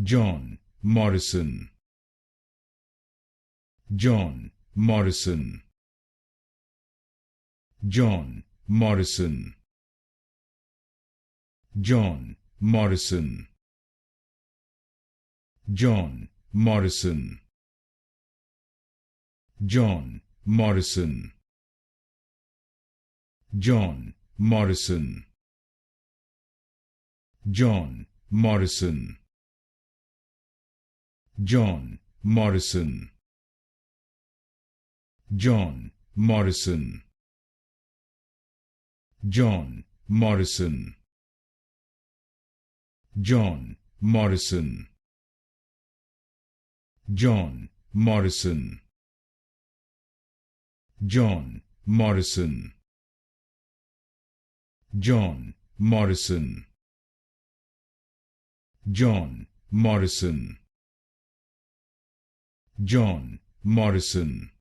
John Morrison, John Morrison, John Morrison, John Morrison, John Morrison, John Morrison, John Morrison, John Morrison, John Morrison, John Morrison, John Morrison, John Morrison, John Morrison, John Morrison, John Morrison, John Morrison, John Morrison,